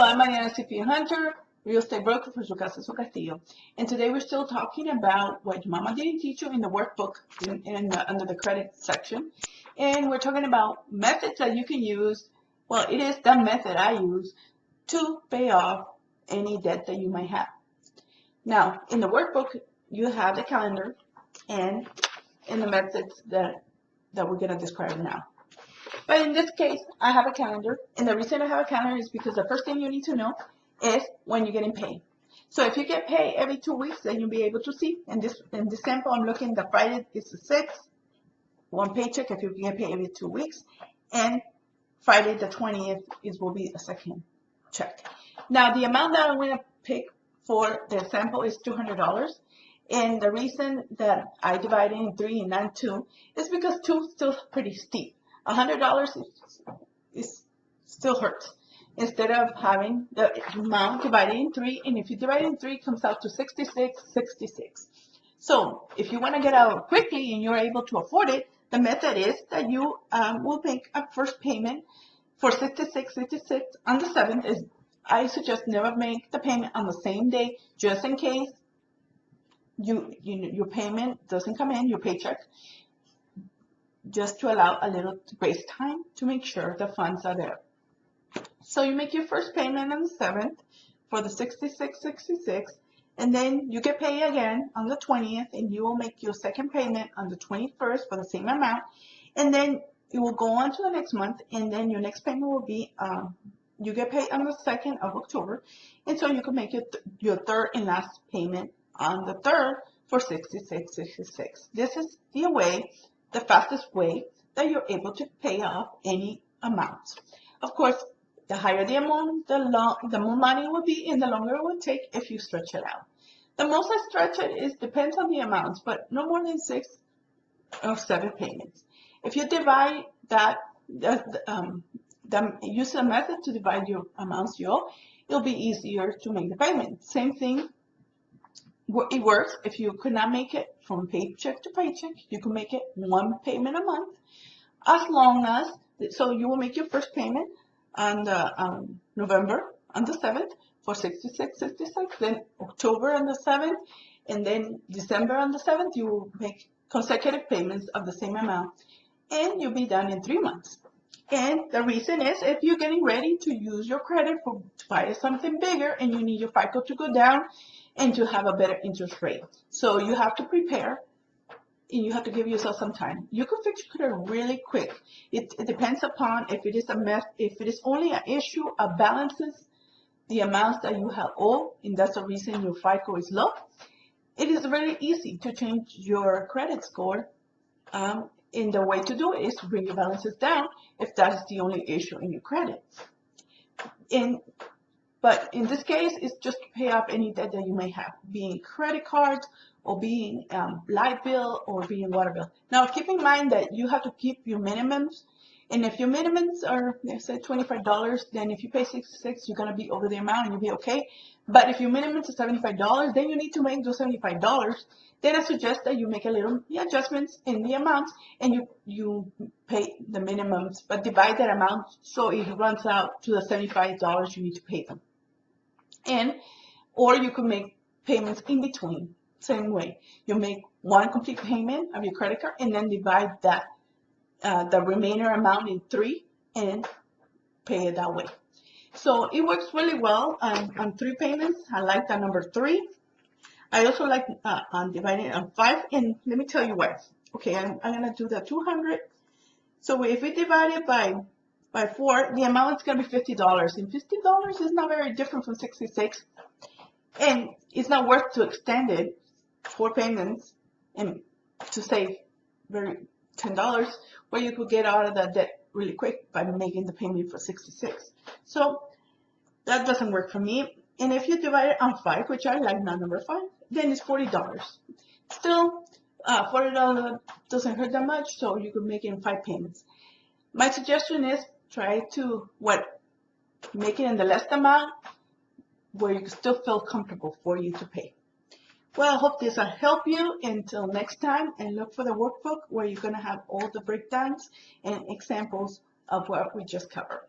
I'm Mariana CP Hunter, real estate broker for Su Casa Su Castillo. And today we're still talking about what your mama didn't teach you in the workbook under the credit section. And we're talking about methods that you can use. Well, it is the method I use to pay off any debt that you might have. Now, in the workbook, you have the calendar and in the methods that we're going to describe now. But in this case, I have a calendar, and the reason I have a calendar is because the first thing you need to know is when you're getting paid. So if you get paid every 2 weeks, then you'll be able to see. In this sample, I'm looking, the Friday is the 6th, one paycheck if you get paid every 2 weeks, and Friday the 20th will be a second check. Now, the amount that I'm going to pick for the sample is $200. And the reason that I divide it in 3 and not 2 is because 2 is still pretty steep. $100 is still hurts. Instead of having the amount divided in 3, and if you divide it in 3, it comes out to 66. So if you want to get out quickly and you're able to afford it, the method is that you will make a first payment for 66 on the 7th. I suggest never make the payment on the same day, just in case your payment doesn't come in, your paycheck, just to allow a little grace time to make sure the funds are there. So you make your first payment on the 7th for the 66, and then you get paid again on the 20th, and you will make your second payment on the 21st for the same amount, and then you will go on to the next month, and then your next payment will be you get paid on the 2nd of October, and so you can make your third and last payment on the 3rd for 66. This is the fastest way that you're able to pay off any amounts. Of course, the higher the amount, the more money it will be, and the longer it will take if you stretch it out. The most I stretch it depends on the amounts, but no more than 6 or 7 payments. If you divide that, use a method to divide your amounts you owe, it'll be easier to make the payment. Same thing. It works if you could not make it from paycheck to paycheck. You can make it one payment a month, as long as, so you will make your first payment on the November on the 7th for 66, then October on the 7th, and then December on the 7th. You will make consecutive payments of the same amount, and you'll be done in 3 months. And the reason is if you're getting ready to use your credit to buy something bigger, and you need your FICO to go down and to have a better interest rate. So you have to prepare, and you have to give yourself some time. You can fix your credit really quick. It depends upon if it is if it is only an issue of balances, the amounts that you have owed, and that's the reason your FICO is low. It is very easy to change your credit score. And the way to do it is to bring your balances down if that is the only issue in your credit. But in this case, it's just to pay off any debt that you may have, being credit cards or being light bill or being water bill. Now, keep in mind that you have to keep your minimums. And if your minimums are, let's say, $25, then if you pay 66, you're going to be over the amount and you'll be okay. But if your minimum is $75, then you need to make those $75. Then I suggest that you make a little adjustments in the amounts, and you pay the minimums, but divide that amount so it runs out to the $75 you need to pay them. Or you could make payments in between, same way. You make one complete payment of your credit card and then divide that the remainder amount in 3 and pay it that way. So it works really well on 3 payments. I like that number 3. I also like on dividing it on 5, and let me tell you why. Okay, I'm gonna do the 200. So if we divide it by 4, the amount is gonna be $50, and $50 is not very different from 66, and it's not worth to extend it 4 payments and to save $10, where you could get out of that debt really quick by making the payment for 66. So that doesn't work for me. And if you divide it on 5, which I like now number 5, then it's $40. Still, $40 doesn't hurt that much, so you could make it in 5 payments. My suggestion is try to make it in the less amount where you can still feel comfortable for you to pay. Well, I hope this will help you. Until next time, and look for the workbook where you're going to have all the breakdowns and examples of what we just covered.